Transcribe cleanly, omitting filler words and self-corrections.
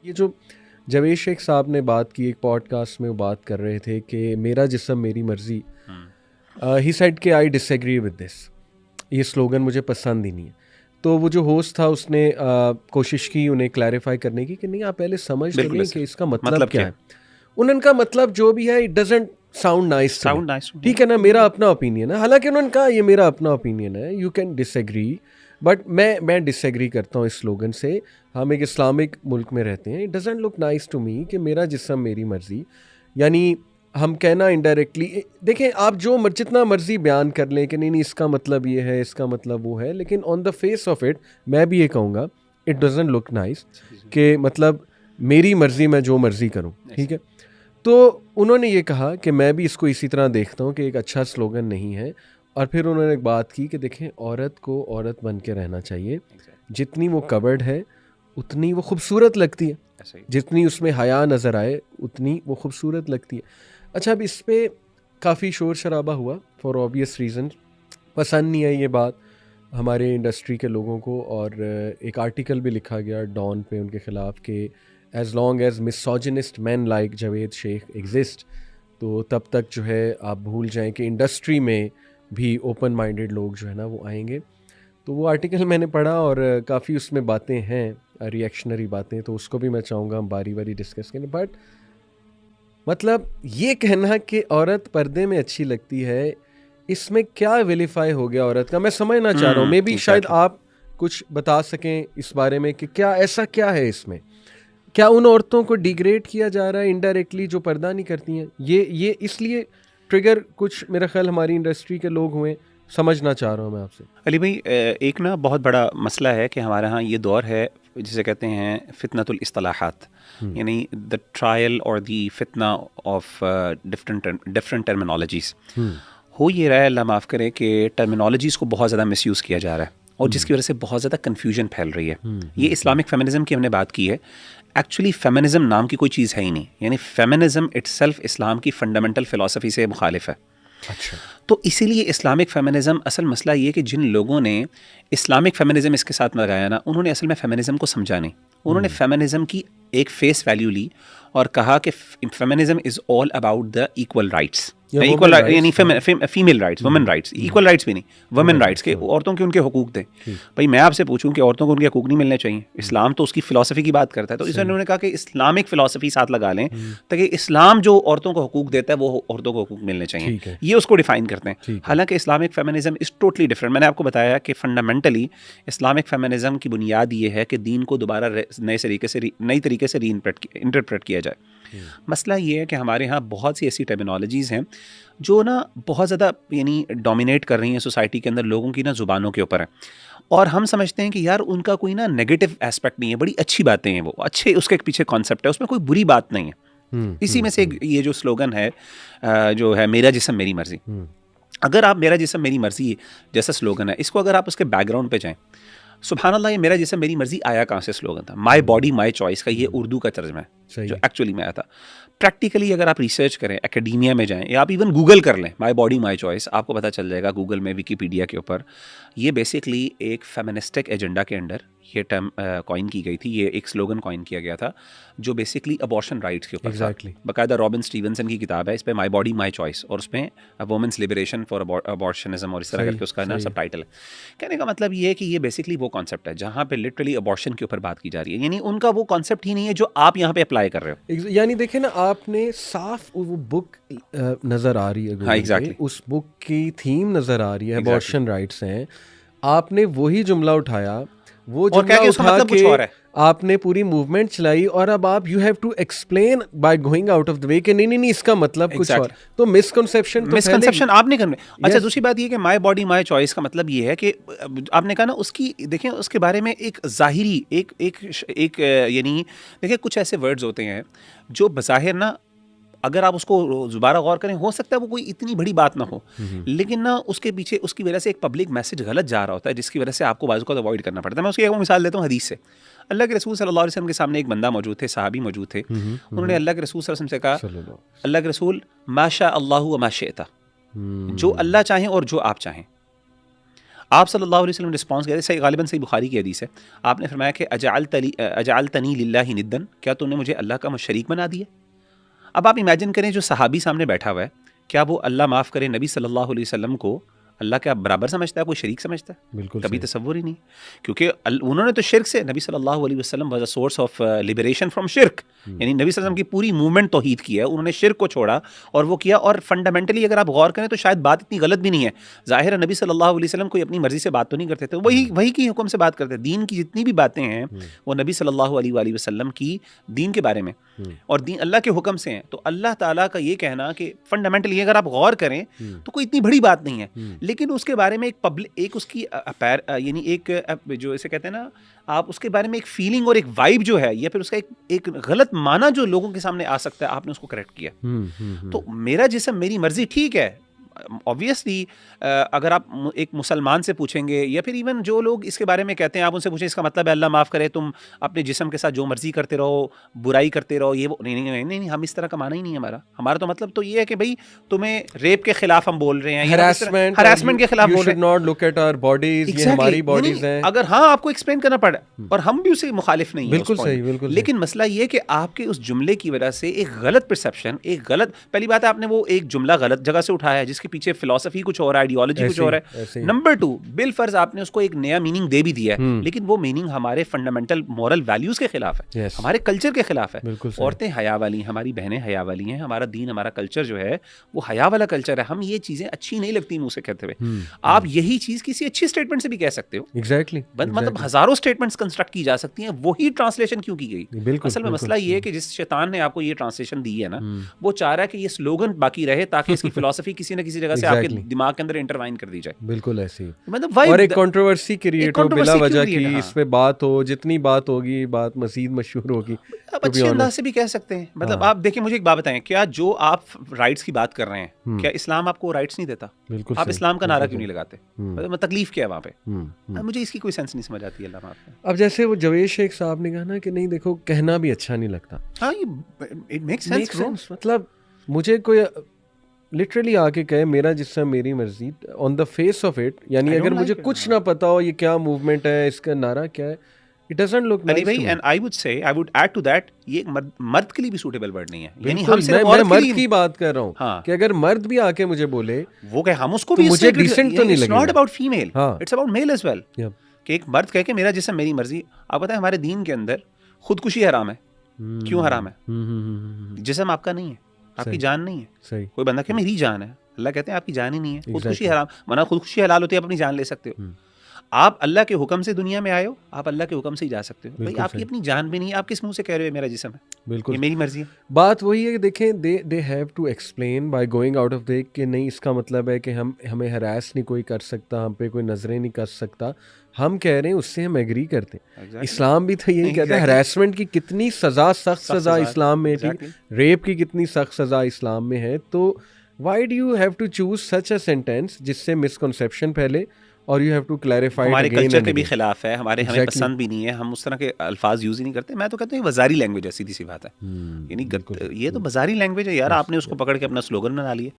ये जो जावेद शेख साहब ने बात की, एक पॉडकास्ट में वो बात कर रहे थे कि मेरा जिस्म मेरी मर्जी, ही सेड कि आई डिसएग्री विद दिस, ये स्लोगन मुझे पसंद ही नहीं है। तो वो जो होस्ट था उसने कोशिश की उन्हें क्लैरिफाई करने की कि नहीं आप पहले समझ तो लें कि इसका मतलब क्या है। उनका मतलब जो भी है इट डजंट साउंड नाइस, ठीक है ना, मेरा अपना ओपिनियन है। हालांकि उन्होंने कहा ये मेरा अपना ओपिनियन है, यू कैन डिसएग्री, बट मैं डिसएग्री करता हूँ इस स्लोगन से। हम एक इस्लामिक मुल्क में रहते हैं, it doesn't look nice to me कि मेरा जिस्म मेरी मर्जी, यानी हम कहना इनडायरेक्टली, देखें आप जो जितना मर्जी बयान कर लें कि नहीं इसका मतलब ये है, इसका मतलब वो है, लेकिन on the face of it मैं भी ये कहूँगा इट डजंट लुक नाइस कि मतलब मेरी मर्जी मैं जो मर्जी करूँ, ठीक है। तो उन्होंने ये कहा कि मैं भी इसको इसी तरह देखता हूँ कि एक अच्छा स्लोगन नहीं है। और फिर उन्होंने एक बात की कि देखें औरत को औरत बन के रहना चाहिए, जितनी वो कवर्ड है उतनी वो खूबसूरत लगती है, जितनी उसमें हया नज़र आए उतनी वो खूबसूरत लगती है। अच्छा, अब इस पर काफ़ी शोर शराबा हुआ फॉर ऑब्वियस रीज़न, पसंद नहीं आई ये बात हमारे इंडस्ट्री के लोगों को, और एक आर्टिकल भी लिखा गया डॉन पे उनके ख़िलाफ़ कि as long as misogynist man like Javed Shaikh exist, तो तब तक जो है आप भूल जाएं कि इंडस्ट्री में भी ओपन माइंडेड लोग जो है ना वो आएंगे। तो वो आर्टिकल मैंने पढ़ा और काफ़ी उसमें बातें हैं, रिएक्शनरी बातें, तो उसको भी मैं चाहूँगा हम बारी बारी डिस्कस करें। बट मतलब ये कहना कि औरत पर्दे में अच्छी लगती है, इसमें क्या विलिफाई हो गया औरत का, मैं समझना चाह रहा हूँ। मे बी शायद आप कुछ बता सकें इस बारे में कि क्या ऐसा क्या है इसमें, क्या उन औरतों को डिग्रेड किया जा रहा है इनडायरेक्टली जो पर्दा नहीं करती हैं? ये इसलिए ट्रिगर कुछ मेरा ख्याल हमारी इंडस्ट्री के लोग हुए, समझना चाह रहा हूँ मैं आपसे। अली भाई, एक ना बहुत बड़ा मसला है कि हमारे यहाँ ये दौर है जिसे कहते हैं फितनतुल इस्तिलाहात, यानी द ट्रायल और द फितना ऑफ डिफरेंट टर्मिनोलॉजीज़। हो ये रहा है, अल्लाह माफ़ करे, कि टर्मिनोलॉजीज़ को बहुत ज़्यादा मिसयूज़ किया जा रहा है और जिसकी वजह से बहुत ज़्यादा कन्फ्यूजन फैल रही है। ये इस्लामिक फेमिनिज़म की हमने बात की है, एक्चुअली फेमिनिज़म नाम की कोई चीज़ है ही नहीं, यानी फेमिनिज़म इटसेल्फ इस्लाम की फंडामेंटल फ़िलॉसफी से मुखालिफ है। अच्छा, तो इसीलिए इस्लामिक फेमिनिज़म, असल मसला ये कि जिन लोगों ने इस्लामिक फेमिनिज़म इसके साथ लगाया ना, उन्होंने असल में फेमिनिज़म को समझा नहीं। उन्होंने फेमिनिज़म की एक फेस वैल्यू ली और कहा कि feminism is all about the equal rights, equal यानी female rights, women rights, equal rights भी नहीं, वुमेन राइट्स के, औरतों के उनके हुकूक दें। भाई मैं आपसे पूछूं कि औरतों को उनके हुकूक नहीं मिलने चाहिए? इस्लाम तो उसकी फ़िलासफ़ी की बात करता है, तो इसलिए उन्होंने कहा कि इस्लामिक फ़िलासफ़ी साथ लगा लें ताकि इस्लाम जो औरतों को हुकूक देता है वो औरतों को हुकूक मिलने चाहिए, ये उसको डिफ़ाइन करते हैं। हालांकि Islamic feminism is totally different. मैंने आपको बताया कि फंडामेंटली इस्लामिक फेमिनिज़म की बुनियाद ये है कि दीन को दोबारा नई तरीके से इंटरप्रेट किया जाए। मसला ये है कि हमारे यहाँ बहुत सी ऐसी टर्मिनोलॉजीज़ हैं जो ना बहुत ज़्यादा यानी डोमिनेट कर रही हैं सोसाइटी के अंदर, लोगों की ना ज़ुबानों के ऊपर है, और हम समझते हैं कि यार उनका कोई ना नेगेटिव एस्पेक्ट नहीं है, बड़ी अच्छी बातें हैं, वो अच्छे उसके पीछे कॉन्सेप्ट है, उसमें कोई बुरी बात नहीं है। इसी में से ये जो स्लोगन है जो है मेरा जिस्म मेरी मर्जी, अगर आप मेरा जिस्म मेरी मर्जी जैसा स्लोगन है, इसको अगर आप उसके बैकग्राउंड पे जाएं, सुभान अल्लाह, ये मेरा जिस्म मेरी मर्जी आया कहाँ से स्लोगन था? माई बॉडी माई चॉइस का ये उर्दू का तर्जमा है जो एक्चुअली में आया था। प्रैक्टिकली अगर आप रिसर्च करें, एकेडमिया में जाएं, या आप इवन गूगल कर लें माई बॉडी माई चॉइस, आपको पता चल जाएगा गूगल में, विकीपीडिया के ऊपर, ये बेसिकली एक फेमिनिस्टिक एजेंडा के अंडर ये टर्म कॉइन की गई थी, ये एक स्लोगन कॉइन किया गया था जो बेसिकली अबॉर्शन राइट्स के ऊपर था। बाकायदा रॉबिन स्टीवनसन की किताब है इस पर, माई बॉडी माई चॉइस, और उसमें वुमेन्स लिबरेशन फॉर अबॉर्शनिज्म और इस तरह करके उसका ना सब टाइटल है। कहने का मतलब ये है कि ये बेसिकली वो कॉन्सेप्ट है जहाँ पे लिटरली अबॉर्शन के ऊपर बात की जा रही है, यानी उनका वो कॉन्सेप्ट ही नहीं है जो आप यहाँ पे अप्लाई कर रहे हो। यानी देखें ना, आपने साफ वो बुक नज़र आ रही है, हाँ एग्जैक्टली, उस बुक की थीम नज़र आ रही है, अबॉर्शन राइट्स हैं, आपने वही जुमला उठाया, वो जुमला उठा के आपने पूरी मूवमेंट चलाई, और अब आप you have to explain by going out of the way कि नहीं इसका मतलब कुछ और। तो मिसकंसेप्शन आप नहीं करने। अच्छा, दूसरी बात ये कि माय बॉडी माय चॉइस का मतलब ये है कि आपने कहा ना, उसकी देखें उसके बारे में एक ज़ाहिरी एक यानी देखिए कुछ ऐसे वर्ड्स होते हैं जो बज़ाहिर ना अगर आप उसको दोबारा गौर करें, हो सकता है वो कोई इतनी बड़ी बात ना हो, लेकिन ना उसके पीछे उसकी वजह से एक पब्लिक मैसेज गलत जा रहा होता है, जिसकी वजह से आपको बाजू को अवॉइड करना पड़ता है। मैं उसकी एक मिसाल देता हूँ हदीस से। अल्लाह के रसूल सल्लल्लाहु अलैहि वसल्लम के सामने एक बंदा मौजूद थे, सहाबी मौजूद थे। उन्होंने अल्लाह के रसूल सल्लल्लाहु अलैहि वसल्लम से कहा, अल्लाह के रसूल, माशा अल्लाहु व मा शिअता, जो अल्लाह चाहें और जो आप चाहें। आप सल्लल्लाहु अलैहि वसल्लम रिस्पॉन्स किया, सही गालिबन सही बुखारी की हदीस है, आपने फरमाया कि अजअलतनी लिल्लाहि निद्दन, क्या तुमने मुझे अल्लाह का शरीक बना दिया। अब आप इमेजिन करें जो सहाबी सामने बैठा हुआ है, क्या वो अल्लाह माफ़ करे नबी सल्लल्लाहु अलैहि वसल्लम को अल्लाह के बराबर समझता है, कोई शरीक समझता है? बिल्कुल कभी सही। तसव्वुर ही नहीं, क्योंकि उन्होंने तो शिर्क से, नबी सल्लल्लाहु अलैहि वसल्लम was a source of liberation from शिर्क, यानी नबी सल्लल्लाहु अलैहि वसल्लम की पूरी मूवमेंट तौहीद की है, उन्होंने शिर्क को छोड़ा और वो किया। और फंडामेंटली अगर आप गौर करें तो शायद बात इतनी गलत भी नहीं है। ज़ाहिर है नबी सल्लल्लाहु अलैहि वसल्लम कोई अपनी मर्जी से बात तो नहीं करते थे, वही की हुक्म से बात करते थे। दीन की जितनी भी बातें हैं वो नबी सल्लल्लाहु अलैहि वसल्लम की दीन के बारे में और दीन अल्लाह के हुक्म से हैं। तो अल्लाह ताला का ये कहना कि फंडामेंटली अगर आप गौर करें तो कोई इतनी बड़ी बात नहीं है, लेकिन उसके बारे में एक उसकी यानी एक जो इसे कहते हैं ना, आप उसके बारे में एक फीलिंग और एक वाइब जो है, या फिर उसका एक गलत माना जो लोगों के सामने आ सकता है, आपने उसको करेक्ट किया। तो मेरा जिस्म मेरी मर्जी, ठीक है, ऑब्वियसली अगर आप एक मुसलमान से पूछेंगे या फिर इवन जो लोग इसके बारे में कहते हैं, आप उनसे पूछें इसका मतलब है अल्लाह माफ़ करे तुम अपने जिस्म के साथ जो मर्जी करते रहो, बुराई करते रहो, ये वो नहीं नहीं नहीं नहीं, नहीं हम इस तरह का माना ही नहीं है हमारा तो मतलब तो ये है कि भाई तुम्हें रेप के खिलाफ हम बोल रहे हैं, हरासमेंट के खिलाफ बोल रहे हैं, not look at our bodies, ये हमारी बॉडीज हैं। अगर हाँ आपको एक्सप्लेन करना पड़ा और हम भी उसे मुखालिफ नहीं है, बिल्कुल सही, बिल्कुल। लेकिन मसला ये कि आपके उस जुमले की वजह से एक गलत परसेप्शन, एक गलत, पहली बात है आपने वो एक जुमला गलत जगह से उठाया है जिसके पीछे फिलॉसफी कुछ और है, आइडियोलॉजी कुछ और है। नंबर 2, बिल फर्ज आपने उसको एक नया मीनिंग दे भी दिया है, लेकिन वो मीनिंग हमारे फंडामेंटल मॉरल वैल्यूज के खिलाफ है, हमारे कल्चर के खिलाफ है। औरतें हया वाली, हमारी बहनें हया वाली हैं, हमारा दीन, हमारा कल्चर जो है वो हया वाला कल्चर है। हम ये चीजें अच्छी नहीं लगती मुंह से कहते हुए। आप यही चीज किसी अच्छी स्टेटमेंट से भी कह सकते हो। एग्जैक्टली, मतलब हजारों स्टेटमेंट्स कंस्ट्रक्ट की जा सकती हैं, वही ट्रांसलेशन क्यों की गई? असल में मसला ये है कि जिस शैतान ने आपको ये ट्रांसलेशन दी है ना, वो चाह रहा है कि ये स्लोगन बाकी रहे ताकि इसकी फिलॉसफी किसी न किसी जगह से आपके दिमाग के अंदर इंटरवाइन कर दी जाए। बिल्कुल ऐसे ही, मतलब और एक कंट्रोवर्सी क्रिएट हो बिला वजह की, इस पे बात हो, जितनी बात होगी बात मजीद मशहूर होगी। आप अच्छे अंदाज से भी कह सकते हैं। मतलब आप देखिए, मुझे एक बात बताएं, क्या जो आप राइट्स की बात कर रहे हैं, क्या इस्लाम आपको राइट्स नहीं देता? बिल्कुल। आप इस्लाम का नारा क्यों नहीं लगाते? मतलब तकलीफ क्या है वहाँ पे? मुझे इसकी कोई सेंस नहीं समझ आती है। अब जैसे वो जवेद शेख साहब ने कहा ना कि नहीं देखो, कहना भी अच्छा नहीं लगता। हाँ, इट मेक्स सेंस। मतलब मुझे कोई लिटरली आके कहे मेरा जिस्म मेरी मर्जी, on the face of it, यानी अगर मुझे कुछ ना पता हो ये क्या मूवमेंट है, इसका नारा क्या है, it doesn't look nice to me. And I would add to that, ये मर्द के लिए भी सूटेबल वर्ड नहीं है। यानी हम सिर्फ मैं मर्द की बात कर रहा हूँ। हाँ। कि अगर मर्द भी आके मुझे बोले वो कहे हम उसको भी, मुझे डिसेंट तो नहीं लगेगा। It's not about female, it's about male as well. कि एक मर्द कहे कि मेरा जिस्म मेरी मर्जी। आप पता है हमारे दीन के अंदर खुदकुशी हराम है। क्यों हराम है? जिस्म आपका नहीं है, आपकी जान नहीं है। सही। कोई बंदा कहे मेरी जान है, अल्लाह कहते हैं आपकी जान ही नहीं है। खुदकुशी हराम, वरना खुदकुशी हलाल होती है, आप अपनी जान ले सकते हो। आप अल्लाह के हुक्म से दुनिया में आए हो, आप अल्लाह के हुक्म से ही जा सकते हो। भाई आपकी अपनी जान भी नहीं है, आप किस मुंह से कह रहे हो मेरा जिस्म है? बिल्कुल, ये मेरी मर्जी है। बात वही है कि देखें, they have to explain by going out of the कि नहीं, इसका मतलब है कि हमें हरास नहीं कोई कर सकता, हम पे कोई नजरें नहीं कर सकता। हम कह रहे हैं उससे हम एग्री करते हैं। इस्लाम भी तो यही कहता है, हरासमेंट की कितनी सज़ा, सख्त सज़ा इस्लाम में थी, रेप की कितनी सख्त सज़ा इस्लाम में है। तो why do you have to choose such a sentence जिससे मिसकंसेप्शन फैले, और यू हैव टू क्लैरिफाई। हमारे कल्चर के भी खिलाफ है, हमें पसंद भी नहीं है, हम उस तरह के अल्फाज यूज ही नहीं करते। मैं तो कहता हूँ बाजारी लैंग्वेज है, सीधी सी बात है। यानी ये तो बाजारी लैंग्वेज है यार, आपने उसको पकड़ के अपना स्लोगन बना लिया।